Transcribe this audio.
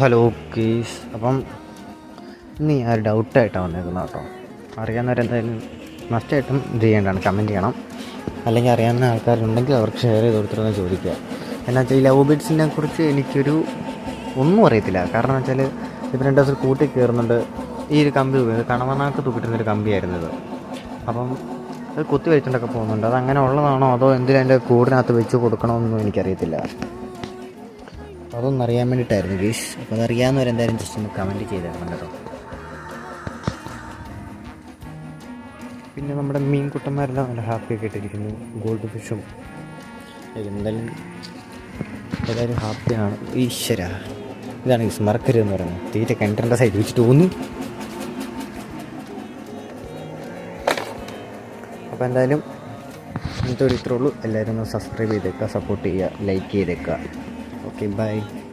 Hello case. അപ്പം ഇന്ന് ഞാൻ ഒരു ഡൗട്ടായിട്ടാണ് വന്നേക്കുന്നത് കേട്ടോ. അറിയാവുന്നവരെന്തായാലും മസ്റ്റായിട്ടും ഇത് ചെയ്യേണ്ടതാണ്, കമൻറ്റ് ചെയ്യണം. അല്ലെങ്കിൽ അറിയാവുന്ന ആൾക്കാരുണ്ടെങ്കിൽ അവർക്ക് ഷെയർ ചെയ്ത് കൊടുത്തിട്ടൊന്ന് ചോദിക്കുക. എന്നാ വെച്ചാൽ ഈ ലവ് ബേഡ്സിനെ കുറിച്ച് എനിക്കൊരു ഒന്നും അറിയത്തില്ല. കാരണം എന്ന് വെച്ചാൽ ഇപ്പോൾ 2 ദിവസം കൂട്ടി കയറുന്നുണ്ട്. ഈ ഒരു കമ്പി കണവനാക്ക് തൂക്കിട്ടുന്നൊരു കമ്പിയായിരുന്നു ഇത്. അപ്പം അത് കുത്തി വലിച്ചുകൊണ്ടൊക്കെ പോകുന്നുണ്ട്. അത് അങ്ങനെ ഉള്ളതാണോ അതോ എന്തിനും അതിൻ്റെ കൂടിനകത്ത് വെച്ച് കൊടുക്കണമെന്നൊന്നും എനിക്കറിയത്തില്ല. അതൊന്നും അറിയാൻ വേണ്ടിയിട്ടായിരുന്നു ഗീസ്. അപ്പോൾ അതറിയാവുന്നവരെന്തായാലും ജസ്റ്റ് ഒന്ന് കമൻറ്റ് ചെയ്തേക്കണം കേട്ടോ. പിന്നെ നമ്മുടെ മീൻകുട്ടന്മാരെല്ലാം നല്ല ഹാപ്പിയൊക്കെ ഇട്ടിരിക്കുന്നു. ഗോൾഡ് ഫിഷും എന്തായാലും ഹാപ്പിയാണ്. ഈശ്വര, ഇതാണ് ഗീസ് മറക്കരുത് എന്ന് പറയുന്നത്. തീരെ കിണറ്റിൻ്റെ സൈഡ് വെച്ചിട്ട് തോന്നുന്നു. അപ്പോൾ എന്തായാലും ഇന്നത്തെ ഒരു ഇത്രേ ഉള്ളൂ. എല്ലാവരും ഒന്ന് സബ്സ്ക്രൈബ് ചെയ്തേക്കുക, സപ്പോർട്ട് ചെയ്യുക, ലൈക്ക് ചെയ്തേക്കുക. Okay, by.